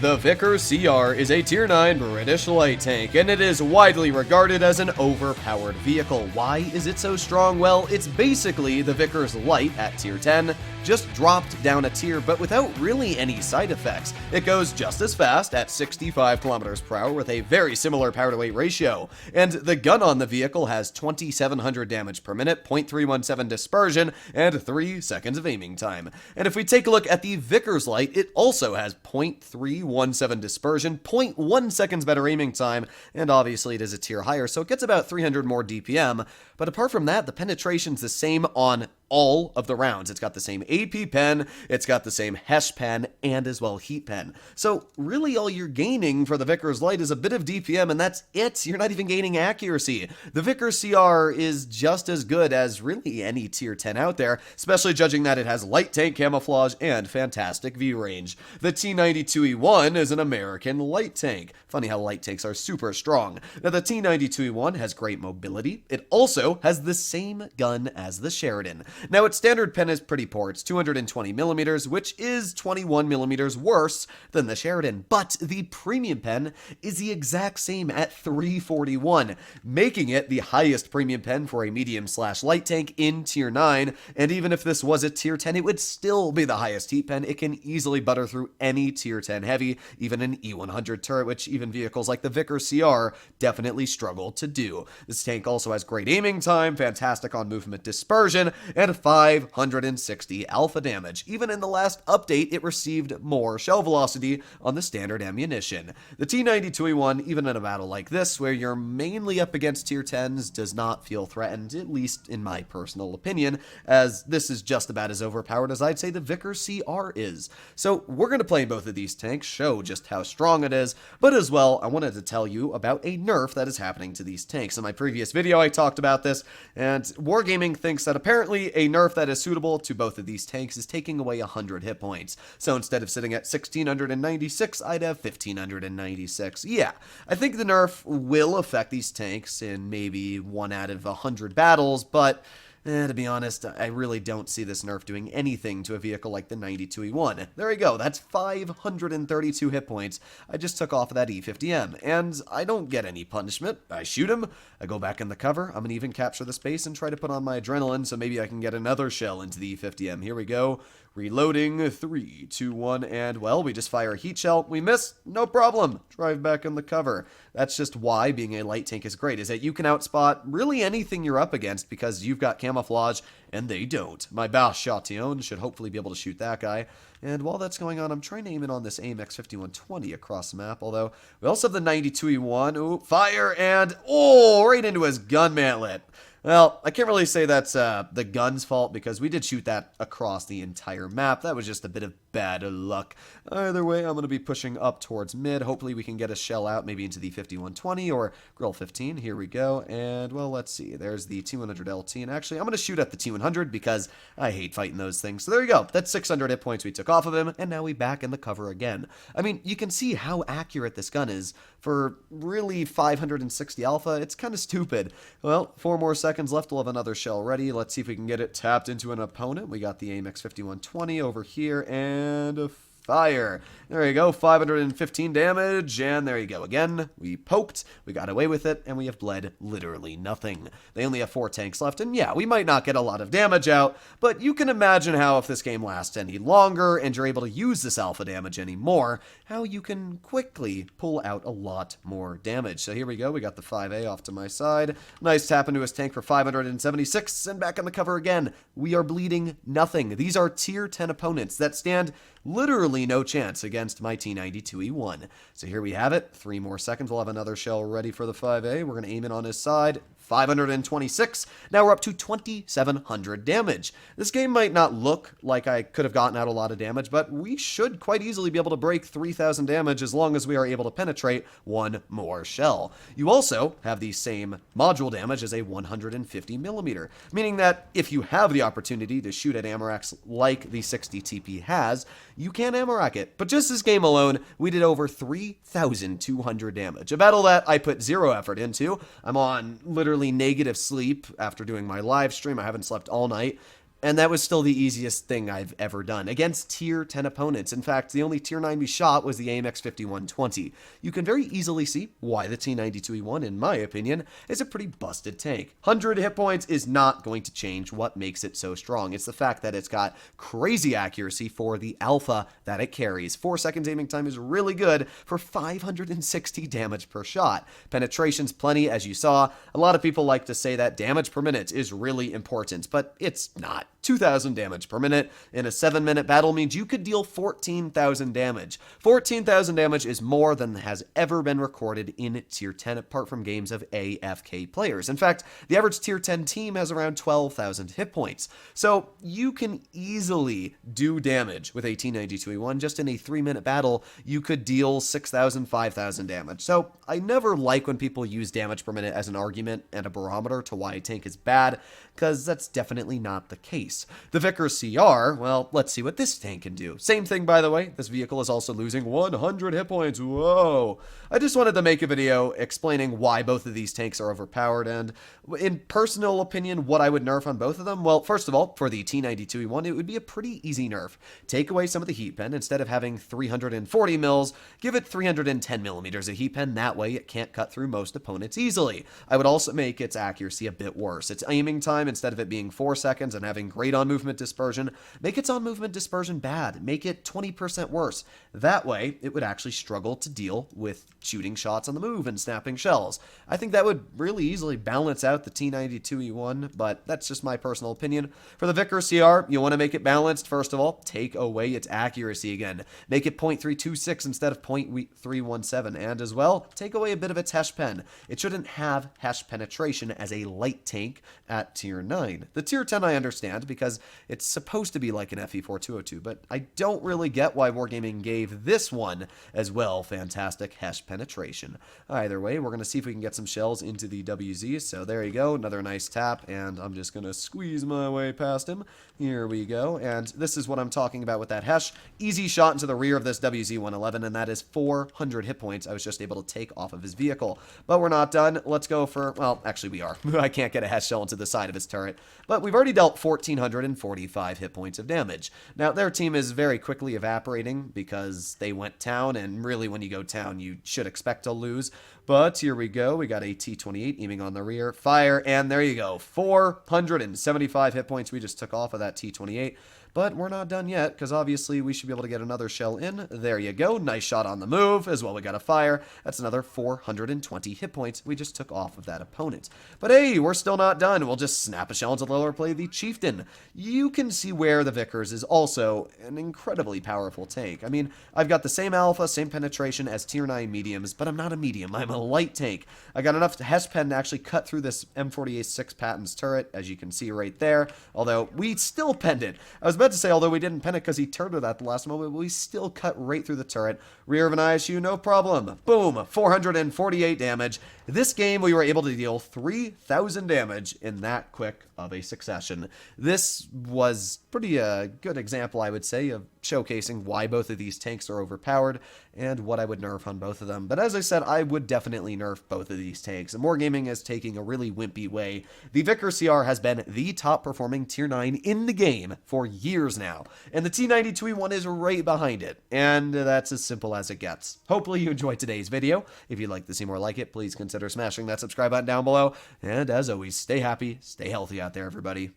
The Vickers CR is a Tier 9 British light tank, and it is widely regarded as an overpowered vehicle. Why is it so strong? Well, it's basically the Vickers Light at Tier 10, just dropped down a tier, but without really any side effects. It goes just as fast at 65 kilometers per hour with a very similar power to weight ratio, and the gun on the vehicle has 2700 damage per minute, 0.317 dispersion, and 3 seconds of aiming time. And if we take a look at the Vickers Light, it also has 0.317 dispersion, 0.1 seconds better aiming time, and obviously it is a tier higher, so it gets about 300 more DPM. But apart from that, the penetration's the same on all of the rounds. It's got the same AP pen, it's got the same HESH pen, and as well heat pen. So really all you're gaining for the Vickers Light is a bit of DPM, and that's it. You're not even gaining accuracy. The Vickers CR is just as good as really any tier 10 out there, especially judging that it has light tank camouflage and fantastic view range. The T92E1 is an American light tank. Funny how light tanks are super strong. Now the T92E1 has great mobility. It also has the same gun as the Sheridan. Now, its standard pen is pretty poor. It's 220 millimeters, which is 21 millimeters worse than the Sheridan. But the premium pen is the exact same at 341, making it the highest premium pen for a medium/light tank in Tier 9. And even if this was a Tier 10, it would still be the highest heat pen. It can easily butter through any Tier 10 heavy, even an E100 turret, which even vehicles like the Vickers CR definitely struggle to do. This tank also has great aiming time, fantastic on movement dispersion, and 560 alpha damage. Even in the last update, it received more shell velocity on the standard ammunition. The T92E1, even in a battle like this, where you're mainly up against tier 10s, does not feel threatened, at least in my personal opinion, as this is just about as overpowered as I'd say the Vickers CR is. So we're going to play both of these tanks, show just how strong it is, but as well, I wanted to tell you about a nerf that is happening to these tanks. In my previous video, I talked about this, and Wargaming thinks that apparently a nerf that is suitable to both of these tanks is taking away 100 hit points. So instead of sitting at 1696, I'd have 1596. Yeah, I think the nerf will affect these tanks in maybe 1 out of 100 battles, but to be honest, I really don't see this nerf doing anything to a vehicle like the 92E1. There we go, that's 532 hit points I just took off of that E50M, and I don't get any punishment. I shoot him, I go back in the cover, I'm gonna even capture the space and try to put on my adrenaline so maybe I can get another shell into the E50M. Here we go. Reloading, 3, 2, 1, and well, we just fire a heat shell. We miss, no problem. Drive back in the cover. That's just why being a light tank is great, is that you can outspot really anything you're up against because you've got camouflage and they don't. My Bash Chatillon should hopefully be able to shoot that guy. And while that's going on, I'm trying to aim in on this AMX 5120 across the map, although we also have the 92E1. Ooh, fire, and oh, right into his gun mantlet. Well, I can't really say that's the gun's fault because we did shoot that across the entire map. That was just a bit of bad luck. Either way, I'm going to be pushing up towards mid. Hopefully we can get a shell out maybe into the 5120 or Grill 15. Here we go. And, well, let's see. There's the T100 LT. And actually, I'm going to shoot at the T100 because I hate fighting those things. So there you go. That's 600 hit points we took off of him. And now we back in the cover again. I mean, you can see how accurate this gun is. For really 560 alpha, it's kind of stupid. Well, 4 more seconds left. We'll have another shell ready. Let's see if we can get it tapped into an opponent. We got the AMX 5120 over here, and a fire. There you go, 515 damage, and there you go again. We poked, we got away with it, and we have bled literally nothing. They only have 4 tanks left, and yeah, we might not get a lot of damage out, but you can imagine how if this game lasts any longer and you're able to use this alpha damage anymore, how you can quickly pull out a lot more damage. So here we go, we got the 5A off to my side. Nice tap into his tank for 576, and back on the cover again. We are bleeding nothing. These are tier 10 opponents that stand literally no chance against my T92E1. So here we have it. 3 more seconds. We'll have another shell ready for the 5A. We're going to aim it on his side. 526. Now we're up to 2,700 damage. This game might not look like I could have gotten out a lot of damage, but we should quite easily be able to break 3,000 damage as long as we are able to penetrate 1 more shell. You also have the same module damage as a 150 millimeter, meaning that if you have the opportunity to shoot at ammo racks like the 60 TP has, you can ammo rack it. But just this game alone, we did over 3,200 damage. A battle that I put 0 effort into. I'm on literally negative sleep after doing my live stream. I haven't slept all night. And that was still the easiest thing I've ever done against tier 10 opponents. In fact, the only tier 9 we shot was the AMX 5120. You can very easily see why the T92E1, in my opinion, is a pretty busted tank. 100 hit points is not going to change what makes it so strong. It's the fact that it's got crazy accuracy for the alpha that it carries. 4 seconds aiming time is really good for 560 damage per shot. Penetration's plenty, as you saw. A lot of people like to say that damage per minute is really important, but it's not. 2,000 damage per minute in a 7-minute battle means you could deal 14,000 damage. 14,000 damage is more than has ever been recorded in tier 10 apart from games of AFK players. In fact, the average tier 10 team has around 12,000 hit points. So you can easily do damage with a T92E1. Just in a 3-minute battle, you could deal 6,000, 5,000 damage. So I never like when people use damage per minute as an argument and a barometer to why a tank is bad, because that's definitely not the case. The Vickers CR, well, let's see what this tank can do. Same thing, by the way. This vehicle is also losing 100 hit points. Whoa. I just wanted to make a video explaining why both of these tanks are overpowered, and in personal opinion, what I would nerf on both of them. Well, first of all, for the T92E1, it would be a pretty easy nerf. Take away some of the heat pen. Instead of having 340 mils, give it 310 millimeters of heat pen. That way, it can't cut through most opponents easily. I would also make its accuracy a bit worse. Its aiming time, instead of it being 4 seconds and having great on-movement dispersion, make its on-movement dispersion bad. Make it 20% worse. That way, it would actually struggle to deal with shooting shots on the move and snapping shells. I think that would really easily balance out the T92E1, but that's just my personal opinion. For the Vickers CR, you want to make it balanced. First of all, take away its accuracy again. Make it .326 instead of .317, and as well, take away a bit of its hesh pen. It shouldn't have hesh penetration as a light tank at tier 9. The tier 10 I understand because it's supposed to be like an FE4202, but I don't really get why Wargaming gave this one as well fantastic hesh penetration. Either way, we're going to see if we can get some shells into the WZ, so there you go, another nice tap, and I'm just going to squeeze my way past him. Here we go, and this is what I'm talking about with that hesh. Easy shot into the rear of this WZ-111, and that is 400 hit points I was just able to take off of his vehicle. But we're not done. Let's go for, well, actually we are. I can't get a hesh shell into the side of his turret, but we've already dealt 1,445 hit points of damage. Now, their team is very quickly evaporating because they went town, and really when you go town, you should expect to lose. But here we go. We got a T28 aiming on the rear. Fire, and there you go. 475 hit points we just took off of that T28. But we're not done yet, because obviously we should be able to get another shell in. There you go. Nice shot on the move. As well, we got a fire. That's another 420 hit points we just took off of that opponent. But hey, we're still not done. We'll just snap a shell into the lower play the Chieftain. You can see where the Vickers is also an incredibly powerful tank. I mean, I've got the same alpha, same penetration as tier 9 mediums, but I'm not a medium. I'm a light tank. I got enough hesh pen to actually cut through this M48-6 Patton's turret, as you can see right there. Although, we still penned it. I was about to say, although we didn't pen it because he turned it at the last moment, we still cut right through the turret. Rear of an ISU, no problem. Boom, 448 damage. This game, we were able to deal 3,000 damage in that quick of a succession. This was pretty good example, I would say, of showcasing why both of these tanks are overpowered and what I would nerf on both of them. But as I said, I would definitely nerf both of these tanks. And Wargaming is taking a really wimpy way. The Vickers CR has been the top performing tier 9 in the game for years now, and the T92E1 is right behind it, and that's as simple as it gets. Hopefully you enjoyed today's video. If you'd like to see more like it, please consider smashing that subscribe button down below, and as always, stay happy, stay healthy out there, everybody.